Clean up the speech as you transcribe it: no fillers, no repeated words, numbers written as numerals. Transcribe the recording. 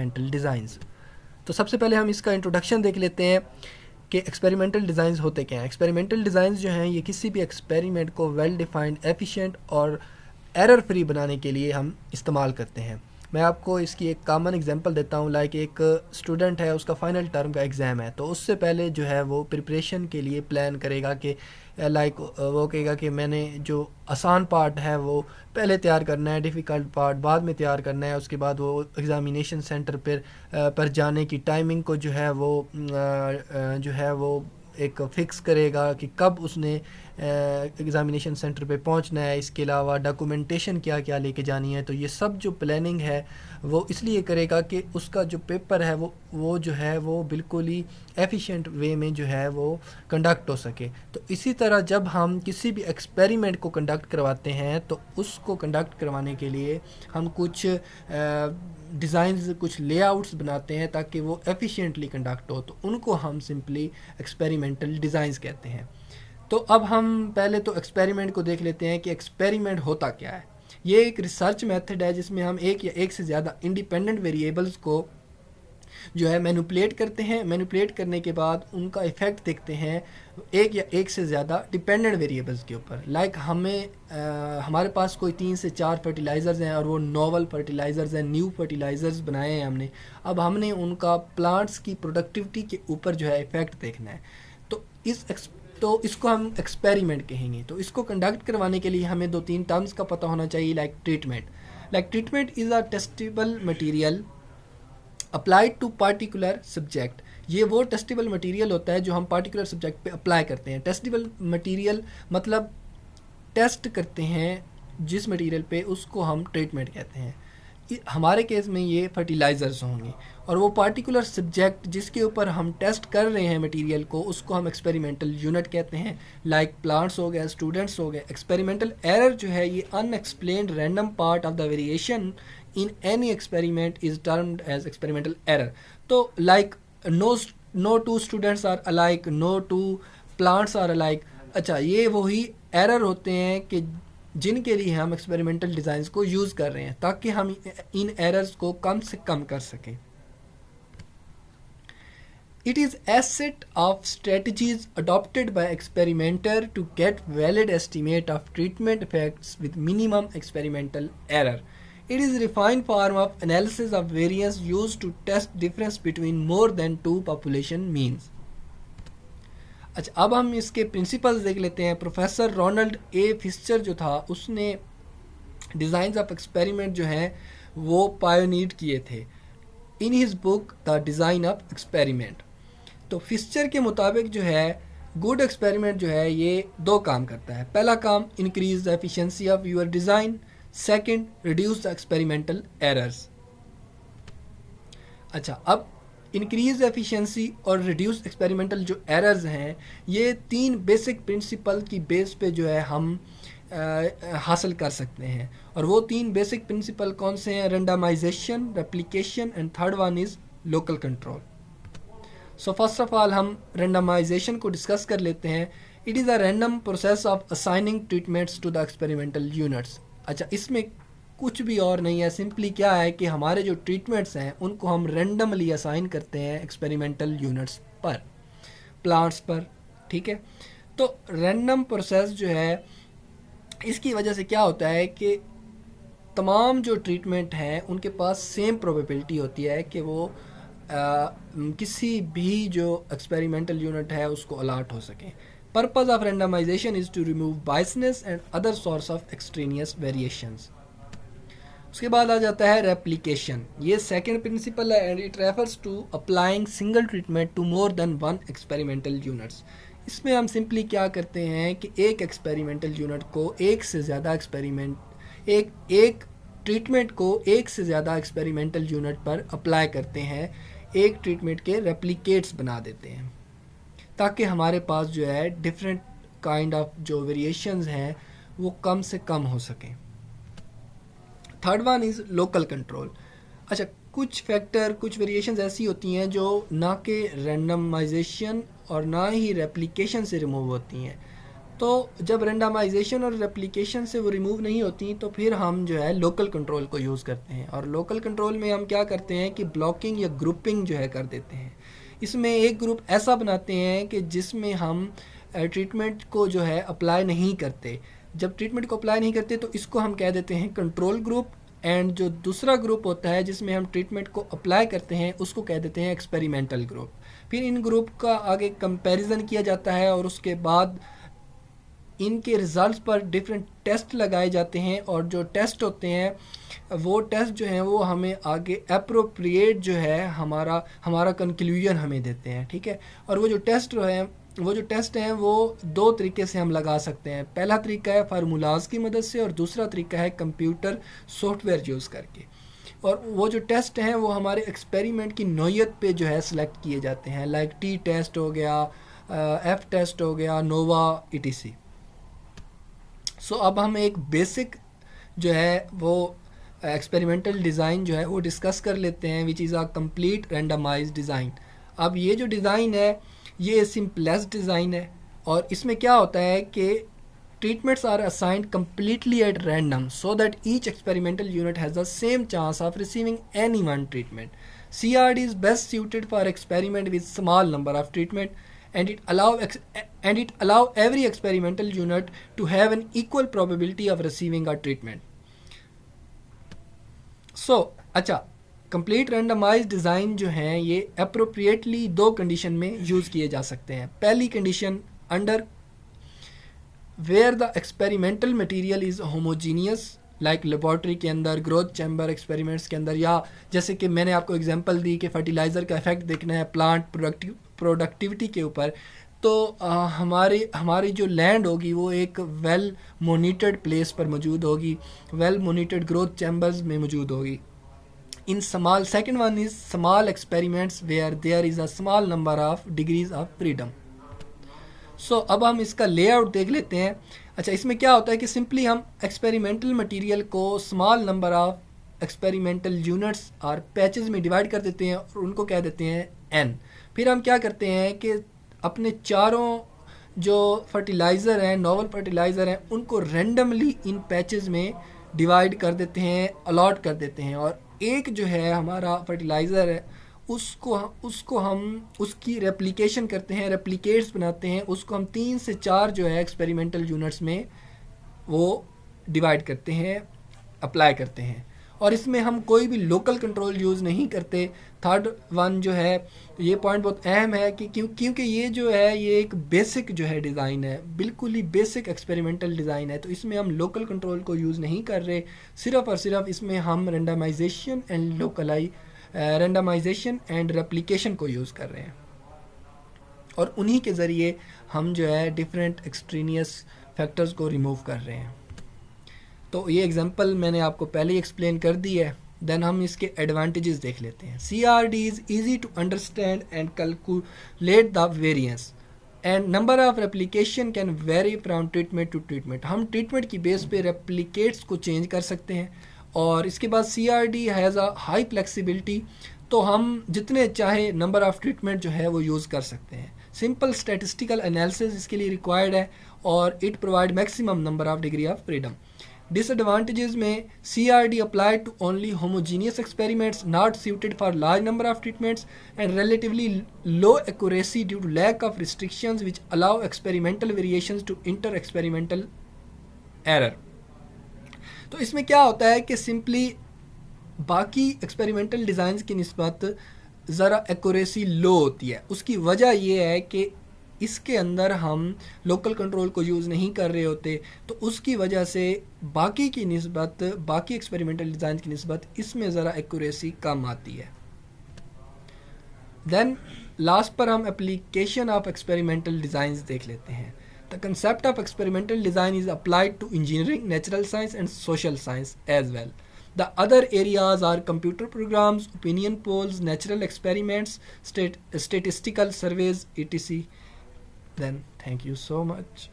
Experimental designs. तो सबसे पहले हम इसका इंट्रोडक्शन देख लेते हैं कि एक्सपेरिमेंटल डिज़ाइंस होते क्या हैं। एक्सपेरिमेंटल डिज़ाइंस जो हैं ये किसी भी एक्सपेरिमेंट को वेल डिफाइंड, एफिशिएंट और एरर फ्री बनाने के लिए हम इस्तेमाल करते हैं। मैं आपको इसकी एक कॉमन एग्जांपल देता हूँ। लाइक एक स्टूडेंट है, उसका फाइनल टर्म का एग्ज़ाम है, तो उससे पहले जो है वो प्रिपरेशन के लिए प्लान करेगा कि लाइक वो कहेगा कि मैंने जो आसान पार्ट है वो पहले तैयार करना है, डिफ़िकल्ट पार्ट बाद में तैयार करना है। उसके बाद वो एग्ज़ामिनेशन सेंटर पर जाने की टाइमिंग को जो है वो एक फ़िक्स करेगा कि कब उसने एग्ज़ामिनेशन सेंटर पे पहुंचना है। इसके अलावा डॉक्यूमेंटेशन क्या क्या लेके जानी है। तो ये सब जो प्लानिंग है वो इसलिए करेगा कि उसका जो पेपर है वो जो है वो बिल्कुल ही एफिशिएंट वे में जो है वो कंडक्ट हो सके। तो इसी तरह जब हम किसी भी एक्सपेरिमेंट को कंडक्ट करवाते हैं तो उसको कंडक्ट करवाने के लिए हम कुछ डिज़ाइंस, कुछ लेआउट्स बनाते हैं ताकि वो एफिशिएंटली कंडक्ट हो। तो उनको हम सिंपली एक्सपेरिमेंटल डिज़ाइंस कहते हैं। तो अब हम पहले तो एक्सपेरिमेंट को देख लेते हैं कि एक्सपेरिमेंट होता क्या है। ये एक रिसर्च मेथड है जिसमें हम एक या एक से ज़्यादा इंडिपेंडेंट वेरिएबल्स को जो है मैनिपुलेट करते हैं। मैनिपुलेट करने के बाद उनका इफ़ेक्ट देखते हैं एक या एक से ज़्यादा डिपेंडेंट वेरिएबल्स के ऊपर। लाइक हमारे पास कोई 3 से 4 फर्टिलाइज़र्स हैं और वो नोवल फर्टिलाइज़र्स हैं, न्यू फर्टिलाइज़र्स बनाए हैं हमने। अब हमने उनका प्लांट्स की प्रोडक्टिविटी के ऊपर जो है इफ़ेक्ट देखना है। तो इसको हम एक्सपेरिमेंट कहेंगे। तो इसको कंडक्ट करवाने के लिए हमें 2-3 टर्म्स का पता होना चाहिए। Like treatment is a testable material applied to particular subject. ये वो टेस्टेबल मटेरियल होता है जो हम पार्टिकुलर सब्जेक्ट पे अप्लाई करते हैं। टेस्टेबल मटेरियल मतलब टेस्ट करते हैं जिस मटेरियल पे, उसको हम ट्रीटमेंट कहते हैं। हमारे केस में ये फर्टिलाइज़र्स होंगे और वो पार्टिकुलर सब्जेक्ट जिसके ऊपर हम टेस्ट कर रहे हैं मटेरियल को, उसको हम एक्सपेरिमेंटल यूनिट कहते हैं। लाइक प्लांट्स हो गए, स्टूडेंट्स हो गए। एक्सपेरिमेंटल एरर जो है ये unexplained random part of the variation in any experiment is termed as experimental error. तो like no two students are alike, no two plants are alike. अच्छा, ये वही एरर होते हैं कि जिनके लिए हम एक्सपेरिमेंटल डिज़ाइंस को यूज़ कर रहे हैं ताकि हम इन एरर्स को कम से कम कर सकें। It is a set of strategies adopted by experimenter to get valid estimate of treatment effects with minimum experimental error. It is a refined form of analysis of variance used to test difference between more than two population means. अच्छा, अब हम इसके principles देख लेते हैं। Professor Ronald ए फिस्चर जो था उसने डिज़ाइंस ऑफ एक्सपेरिमेंट जो हैं वो पायोनीर किए थे in his book the design of experiment. तो फिस्चर के मुताबिक जो है गुड एक्सपेरिमेंट जो है ये 2 काम करता है। पहला काम increase the efficiency of your design, second reduce the experimental errors. अच्छा, अब इंक्रीज एफिशिएंसी और रिड्यूस एक्सपेरिमेंटल जो एरर्स हैं ये 3 बेसिक प्रिंसिपल की बेस पे जो है हम हासिल कर सकते हैं। और वो 3 बेसिक प्रिंसिपल कौन से हैं? Randomization, replication and third one is local control. So first of all हम रेंडमाइजेशन को डिस्कस कर लेते हैं। It is a random process of assigning treatments to the experimental units. अच्छा, इसमें कुछ भी और नहीं है, सिंपली क्या है कि हमारे जो ट्रीटमेंट्स हैं उनको हम रैंडमली असाइन करते हैं एक्सपेरिमेंटल यूनिट्स पर, प्लांट्स पर। ठीक है, तो रैंडम प्रोसेस जो है इसकी वजह से क्या होता है कि तमाम जो ट्रीटमेंट हैं उनके पास सेम प्रोबेबिलिटी होती है कि वो किसी भी जो एक्सपेरिमेंटल यूनिट है उसको अलाट हो सके। Purpose of randomization is to remove biasness and other source of extraneous variations. उसके बाद आ जाता है रेप्लिकेशन। ये सेकंड प्रिंसिपल है and it refers to applying single treatment to more than 1 experimental units. इसमें हम सिंपली क्या करते हैं कि एक एक्सपेरिमेंटल यूनिट को एक से ज़्यादा एक ट्रीटमेंट को एक से ज़्यादा एक्सपेरिमेंटल यूनिट पर अप्लाई करते हैं, एक ट्रीटमेंट के रेप्लिकेट्स बना देते हैं ताकि हमारे पास जो है डिफरेंट काइंड ऑफ जो वेरिएशंस हैं वो कम से कम हो सकें। Third one is local control. अच्छा, कुछ वेरिएशंस ऐसी होती हैं जो ना कि रैंडमाइजेशन और ना ही रेप्लिकेशन से रिमूव होती हैं। तो जब रेंडमाइजेशन और रेप्लिकेशन से वो रिमूव नहीं होती तो फिर हम जो है लोकल कंट्रोल को यूज़ करते हैं। और लोकल कंट्रोल में हम क्या करते हैं कि ब्लॉकिंग या ग्रुपिंग जो है कर देते हैं। इसमें एक ग्रुप ऐसा बनाते हैं कि जिसमें हम ट्रीटमेंट को जो है अप्लाई नहीं करते। जब ट्रीटमेंट को अप्लाई नहीं करते तो इसको हम कह देते हैं कंट्रोल ग्रुप, एंड जो दूसरा ग्रुप होता है जिसमें हम ट्रीटमेंट को अप्लाई करते हैं उसको कह देते हैं एक्सपेरिमेंटल ग्रुप। फिर इन ग्रुप का आगे कंपैरिजन किया जाता है और उसके बाद इनके रिज़ल्ट्स पर डिफरेंट टेस्ट लगाए जाते हैं, और जो टेस्ट होते हैं वो टेस्ट जो हैं वो हमें आगे अप्रोप्रिएट जो है हमारा कंक्लूजन हमें देते हैं, ठीक है। और वो जो टेस्ट हैं वो दो तरीके से हम लगा सकते हैं। पहला तरीका है फार्मूलाज की मदद से और दूसरा तरीका है कंप्यूटर सॉफ्टवेयर यूज़ करके। और वो जो टेस्ट हैं वो हमारे एक्सपेरिमेंट की नौयत पे जो है सिलेक्ट किए जाते हैं, लाइक टी टेस्ट हो गया, एफ टेस्ट हो गया, नोवा ETC। सो अब हम एक बेसिक जो है वो एक्सपेरिमेंटल डिज़ाइन जो है वो डिस्कस कर लेते हैं, which is a complete randomized design. अब ये जो डिज़ाइन है ये सिंपलेस्ट डिज़ाइन है, और इसमें क्या होता है कि treatments are assigned completely at random so that each experimental unit has the same chance of receiving any one treatment. CRD is best suited for experiment with small number of treatment, and it allow every experimental unit to have an equal probability of receiving a treatment. So अच्छा, complete randomized design जो हैं ये appropriately दो condition में use किए जा सकते हैं। पहली condition under where the experimental material is homogeneous, like laboratory के अंदर, ग्रोथ चैम्बर एक्सपेरिमेंट्स के अंदर, या जैसे कि मैंने आपको एग्जांपल दी कि फर्टिलाइज़र का इफेक्ट देखना है प्लांट प्रोडक्टिविटी के ऊपर, तो हमारी जो लैंड होगी वो एक वेल मोनिटर्ड प्लेस पर मौजूद होगी, वेल मोनिटर्ड ग्रोथ चैम्बर्स में मौजूद होगी। In small, second one is small experiments where there is a small number of degrees of freedom. So अब हम इसका लेआउट देख लेते हैं। अच्छा, इसमें क्या होता है कि सिंपली हम एक्सपेरिमेंटल मटेरियल को small number of experimental units और पैचेस में डिवाइड कर देते हैं और उनको कह देते हैं N। फिर हम क्या करते हैं कि अपने चारों जो फर्टिलाइज़र हैं, नोवल फर्टिलाइज़र हैं, उनको रेंडमली इन पैचेस में डिवाइड कर देते हैं, अलॉट कर देते हैं, और एक जो है हमारा फर्टिलाइज़र है उसको हम उसकी रेप्लिकेशन करते हैं, रेप्लिकेट्स बनाते हैं, उसको हम 3 से 4 जो है एक्सपेरिमेंटल यूनिट्स में वो डिवाइड करते हैं, अप्लाई करते हैं, और इसमें हम कोई भी लोकल कंट्रोल यूज़ नहीं करते। थर्ड वन जो है ये पॉइंट बहुत अहम है कि क्योंकि ये जो है ये एक बेसिक जो है डिज़ाइन है, बिल्कुल ही बेसिक एक्सपेरिमेंटल डिज़ाइन है, तो इसमें हम लोकल कंट्रोल को यूज़ नहीं कर रहे, सिर्फ़ और सिर्फ इसमें हम रेंडमाइजेशन एंड रेप्लिकेशन को यूज़ कर रहे हैं, और उन्हीं के ज़रिए हम जो है डिफरेंट एक्सट्रेनियस फैक्टर्स को रिमूव कर रहे हैं। तो ये एग्जांपल मैंने आपको पहले ही एक्सप्लेन कर दी है। देन हम इसके एडवांटेजेस देख लेते हैं। CRD is easy to understand and calculate the variance and number of replication can vary from treatment to treatment. हम ट्रीटमेंट की बेस पे रेप्लिकेट्स को चेंज कर सकते हैं, और इसके बाद CRD has a high flexibility, तो हम जितने चाहे नंबर ऑफ ट्रीटमेंट जो है वो यूज़ कर सकते हैं। सिंपल स्टैटिस्टिकल एनालिसिस इसके लिए रिक्वायर्ड है, और it provide maximum number of degree of freedom. Disadvantages में CRD applied to only homogeneous experiments, not suited for large number of treatments, and relatively low accuracy due to lack of restrictions which allow experimental variations to enter experimental error। तो इसमें क्या होता है कि simply बाकी experimental designs की निस्बत ज़रा एक्यूरेसी लो होती है। उसकी वजह ये है कि इसके अंदर हम लोकल कंट्रोल को यूज़ नहीं कर रहे होते, तो उसकी वजह से बाकी की निस्बत, बाकी एक्सपेरिमेंटल डिज़ाइन की निस्बत इसमें ज़रा एक्यूरेसी कम आती है। देन लास्ट पर हम एप्लीकेशन ऑफ एक्सपेरिमेंटल डिज़ाइंस देख लेते हैं। The concept of experimental design is applied to engineering, natural science and social science as well. The other areas are computer programs, opinion polls, natural experiments, statistical surveys, etc. Then, thank you so much.